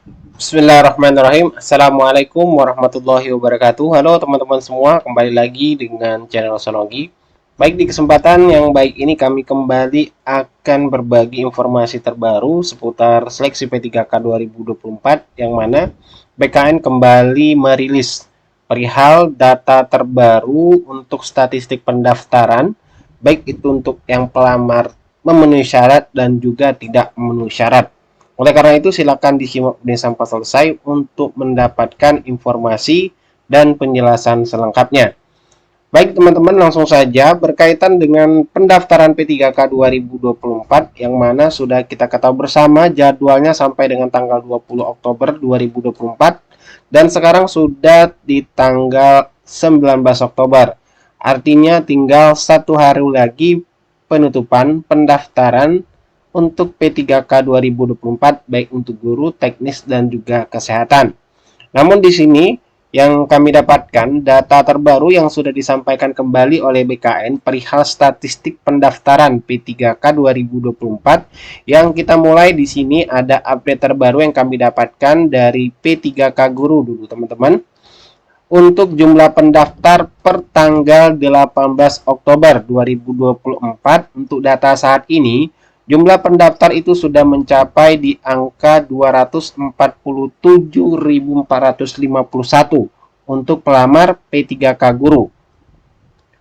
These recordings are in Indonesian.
Bismillahirrahmanirrahim. Assalamualaikum warahmatullahi wabarakatuh. Halo teman-teman semua, kembali lagi dengan channel Sonogi. Baik, di kesempatan yang baik ini kami kembali akan berbagi informasi terbaru seputar seleksi P3K 2024 yang mana BKN kembali merilis perihal data terbaru untuk statistik pendaftaran, baik itu untuk yang pelamar memenuhi syarat dan juga tidak memenuhi syarat. Oleh karena itu, silakan disimak sampai selesai untuk mendapatkan informasi dan penjelasan selengkapnya. Baik teman-teman, langsung saja berkaitan dengan pendaftaran P3K 2024 yang mana sudah kita ketahui bersama jadwalnya sampai dengan tanggal 20 Oktober 2024 dan sekarang sudah di tanggal 19 Oktober. Artinya tinggal satu hari lagi penutupan pendaftaran untuk P3K 2024 baik untuk guru, teknis dan juga kesehatan. Namun di sini yang kami dapatkan data terbaru yang sudah disampaikan kembali oleh BKN perihal statistik pendaftaran P3K 2024 yang kita mulai di sini ada update terbaru yang kami dapatkan dari P3K Guru dulu teman-teman. Untuk jumlah pendaftar per tanggal 18 Oktober 2024 untuk data saat ini jumlah pendaftar itu sudah mencapai di angka 247.451 untuk pelamar P3K Guru.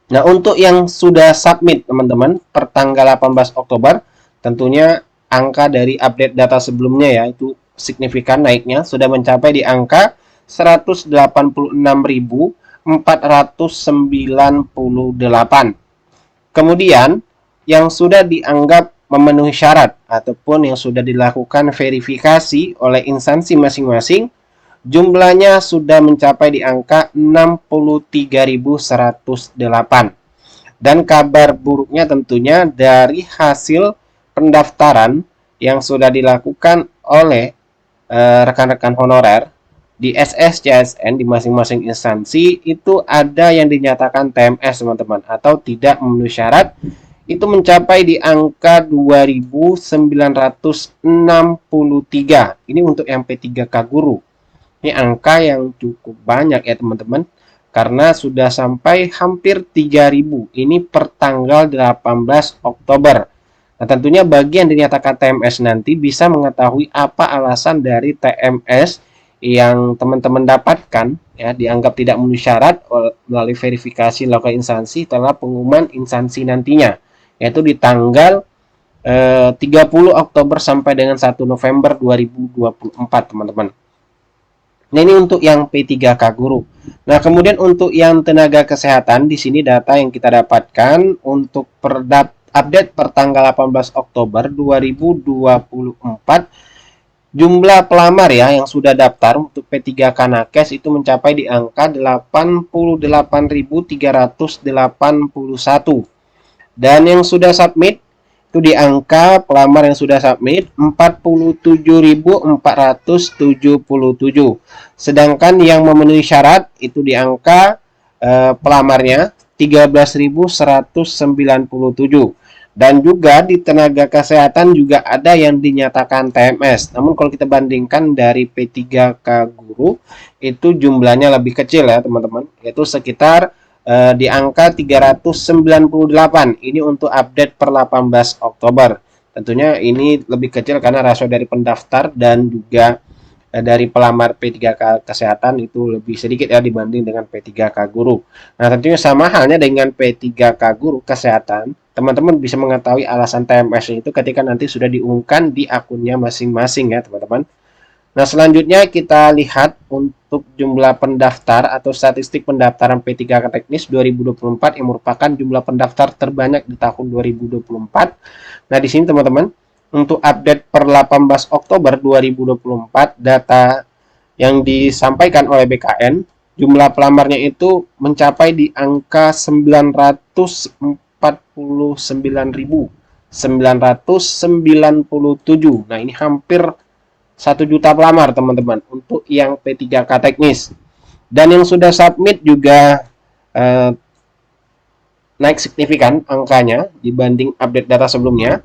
Nah, untuk yang sudah submit teman-teman per tanggal 18 Oktober, tentunya angka dari update data sebelumnya ya itu signifikan naiknya sudah mencapai di angka 186.498. Kemudian yang sudah dianggap memenuhi syarat ataupun yang sudah dilakukan verifikasi oleh instansi masing-masing jumlahnya sudah mencapai di angka 63.108. Dan kabar buruknya tentunya dari hasil pendaftaran yang sudah dilakukan oleh rekan-rekan honorer di SSCSN di masing-masing instansi itu ada yang dinyatakan TMS teman-teman atau tidak memenuhi syarat itu mencapai di angka 2.963. Ini untuk yang P3K Guru. Ini angka yang cukup banyak ya teman-teman. Karena sudah sampai hampir 3.000. Ini per tanggal 18 Oktober. Nah, tentunya bagi yang dinyatakan TMS nanti bisa mengetahui apa alasan dari TMS yang teman-teman dapatkan ya dianggap tidak memenuhi syarat melalui verifikasi lokal instansi setelah pengumuman instansi nantinya yaitu di tanggal 30 Oktober sampai dengan 1 November 2024 teman-teman. Nah, ini untuk yang P3K Guru. Nah, kemudian untuk yang tenaga kesehatan di sini data yang kita dapatkan untuk update per tanggal 18 Oktober 2024 jumlah pelamar ya yang sudah daftar untuk P3K Nakes itu mencapai di angka 88.381 dan yang sudah submit itu di angka pelamar yang sudah submit 47.477. Sedangkan yang memenuhi syarat itu di angka pelamarnya 13.197. Dan juga di tenaga kesehatan juga ada yang dinyatakan TMS. Namun kalau kita bandingkan dari P3K Guru itu jumlahnya lebih kecil ya teman-teman, yaitu sekitar di angka 398. Ini untuk update per 18 Oktober. Tentunya ini lebih kecil karena rasio dari pendaftar dan juga dari pelamar P3K kesehatan itu lebih sedikit ya dibanding dengan P3K Guru. Nah, tentunya sama halnya dengan P3K Guru kesehatan. Teman-teman bisa mengetahui alasan TMS itu ketika nanti sudah diumumkan di akunnya masing-masing ya, teman-teman. Nah, selanjutnya kita lihat untuk jumlah pendaftar atau statistik pendaftaran P3K Teknis 2024 yang merupakan jumlah pendaftar terbanyak di tahun 2024. Nah, di sini teman-teman, untuk update per 18 Oktober 2024, data yang disampaikan oleh BKN, jumlah pelamarnya itu mencapai di angka 949.997. Nah, ini hampir 1 juta pelamar teman-teman untuk yang P3K teknis. Dan yang sudah submit juga naik signifikan angkanya dibanding update data sebelumnya.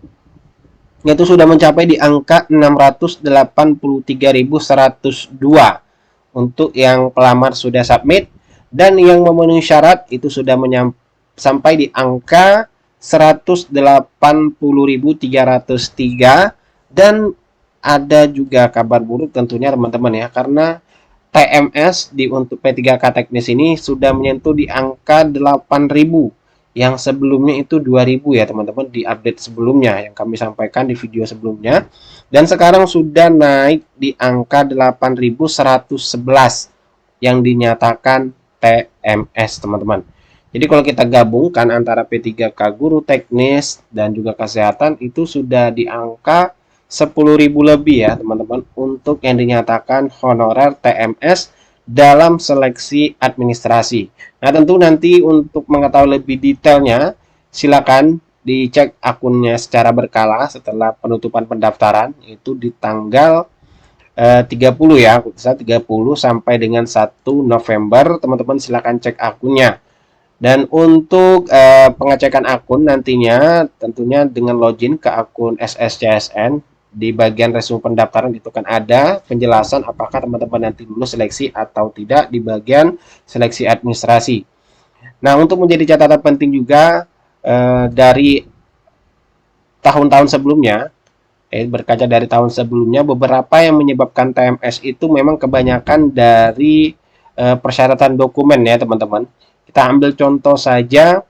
yaitu sudah mencapai di angka 683.102 untuk yang pelamar sudah submit, dan yang memenuhi syarat itu sudah sampai di angka 180.303. Dan ada juga kabar buruk tentunya teman-teman ya, karena TMS untuk P3K teknis ini sudah menyentuh di angka 8.000, yang sebelumnya itu 2.000 ya teman-teman, di update sebelumnya yang kami sampaikan di video sebelumnya, dan sekarang sudah naik di angka 8.111 yang dinyatakan TMS teman-teman. Jadi kalau kita gabungkan antara P3K guru teknis dan juga kesehatan, itu sudah di angka 10.000 lebih ya teman-teman untuk yang dinyatakan honorer TMS dalam seleksi administrasi. Nah, tentu nanti untuk mengetahui lebih detailnya, silakan dicek akunnya secara berkala setelah penutupan pendaftaran, itu di tanggal 30 ya, 30 sampai dengan 1 November. Teman-teman silakan cek akunnya. Dan untuk pengecekan akun nantinya tentunya dengan login ke akun SSCSN, di bagian resume pendaftaran itu kan ada penjelasan apakah teman-teman nanti lulus seleksi atau tidak di bagian seleksi administrasi. Nah, untuk menjadi catatan penting juga dari tahun-tahun sebelumnya, berkaca dari tahun sebelumnya, beberapa yang menyebabkan TMS itu memang kebanyakan dari persyaratan dokumen ya teman-teman. Kita ambil contoh saja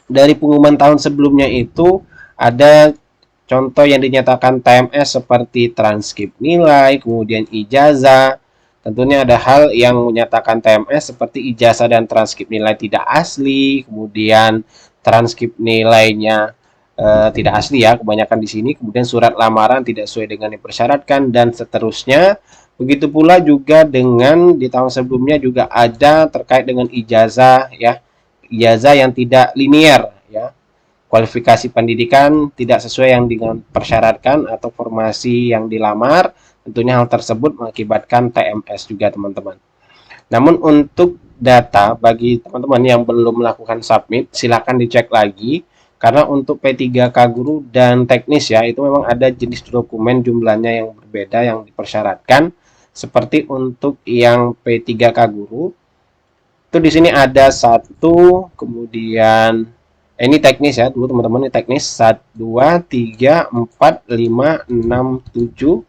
dari pengumuman tahun sebelumnya, itu ada contoh yang dinyatakan TMS seperti transkrip nilai, kemudian ijazah. Tentunya ada hal yang menyatakan TMS seperti ijazah dan transkrip nilai tidak asli, kemudian transkrip nilainya tidak asli ya, kebanyakan di sini. Kemudian surat lamaran tidak sesuai dengan yang dipersyaratkan dan seterusnya. Begitu pula juga dengan di tahun sebelumnya juga ada terkait dengan ijazah ya, ijazah yang tidak linier ya, kualifikasi pendidikan tidak sesuai yang dengan persyaratkan atau formasi yang dilamar. Tentunya hal tersebut mengakibatkan TMS juga teman-teman. Namun untuk data bagi teman-teman yang belum melakukan submit, silakan dicek lagi, karena untuk P3K guru dan teknis ya, itu memang ada jenis dokumen jumlahnya yang berbeda yang dipersyaratkan. Seperti untuk yang P3K guru itu di sini ada satu, kemudian ini teknis ya dulu teman-teman, ini teknis 1 2 3 4 5 6 7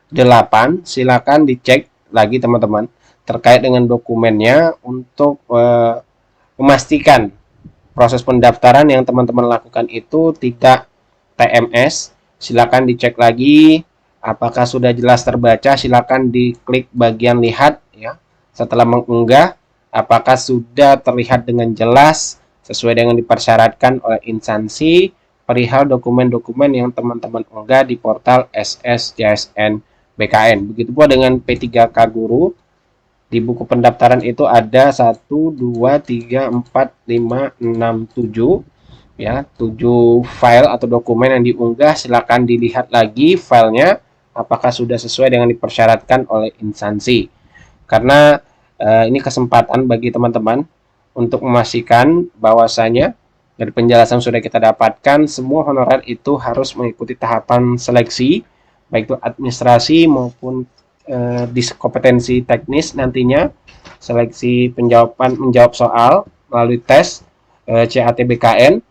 8. Silakan dicek lagi teman-teman terkait dengan dokumennya untuk memastikan proses pendaftaran yang teman-teman lakukan itu tidak TMS. Silakan dicek lagi apakah sudah jelas terbaca. Silakan diklik bagian lihat ya, setelah mengunggah apakah sudah terlihat dengan jelas sesuai dengan dipersyaratkan oleh instansi perihal dokumen-dokumen yang teman-teman unggah di portal SSCSN BKN. Begitu pula dengan P3K guru, di buku pendaftaran itu ada 1 2 3 4 5 6 7 ya, 7 file atau dokumen yang diunggah. Silakan dilihat lagi filenya apakah sudah sesuai dengan dipersyaratkan oleh instansi. Karena ini kesempatan bagi teman-teman untuk memastikan bahwasanya dari penjelasan sudah kita dapatkan, semua honorer itu harus mengikuti tahapan seleksi, baik itu administrasi maupun di kompetensi teknis nantinya, seleksi menjawab soal melalui tes CATBKN,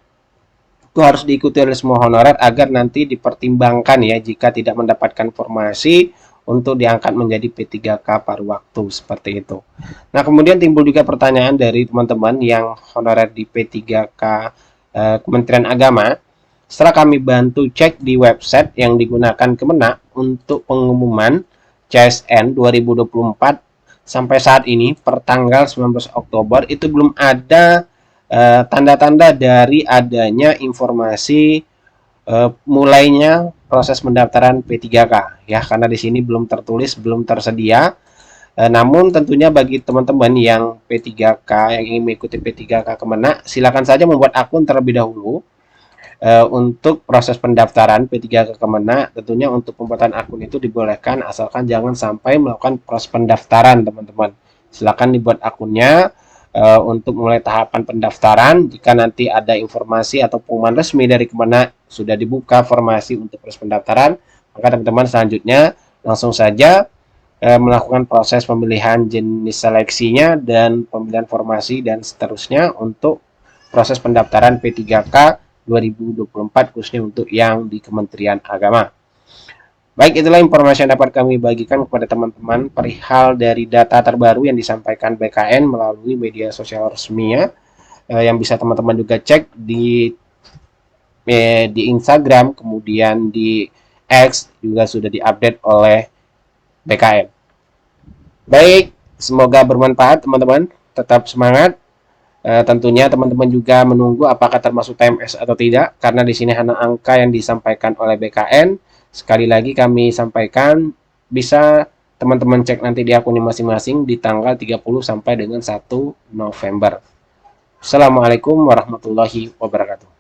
itu harus diikuti oleh semua honorer agar nanti dipertimbangkan ya jika tidak mendapatkan formasi untuk diangkat menjadi P3K paruh waktu seperti itu. Nah, kemudian timbul juga pertanyaan dari teman-teman yang honorer di P3K Kementerian Agama. Setelah kami bantu cek di website yang digunakan Kemenak untuk pengumuman CSN 2024 sampai saat ini per tanggal 19 Oktober itu belum ada tanda-tanda dari adanya informasi mulainya proses pendaftaran P3K ya, karena di sini belum tertulis, belum tersedia. Namun tentunya bagi teman-teman yang P3K yang ingin mengikuti P3K Kemenak, silakan saja membuat akun terlebih dahulu untuk proses pendaftaran P3K Kemenak. Tentunya untuk pembuatan akun itu dibolehkan asalkan jangan sampai melakukan proses pendaftaran teman-teman. Silakan dibuat akunnya untuk mulai tahapan pendaftaran. Jika nanti ada informasi atau pengumuman resmi dari Kemenak sudah dibuka formasi untuk proses pendaftaran, maka teman-teman selanjutnya langsung saja melakukan proses pemilihan jenis seleksinya dan pemilihan formasi dan seterusnya untuk proses pendaftaran P3K 2024 khususnya untuk yang di Kementerian Agama. Baik, itulah informasi yang dapat kami bagikan kepada teman-teman perihal dari data terbaru yang disampaikan BKN melalui media sosial resminya, yang bisa teman-teman juga cek di Instagram, kemudian di X juga sudah diupdate oleh BKN. Baik, semoga bermanfaat teman-teman. Tetap semangat. Tentunya teman-teman juga menunggu apakah termasuk TMS atau tidak, karena di sini hanya angka yang disampaikan oleh BKN. Sekali lagi kami sampaikan, bisa teman-teman cek nanti di akunnya masing-masing di tanggal 30 sampai dengan 1 November. Assalamualaikum warahmatullahi wabarakatuh.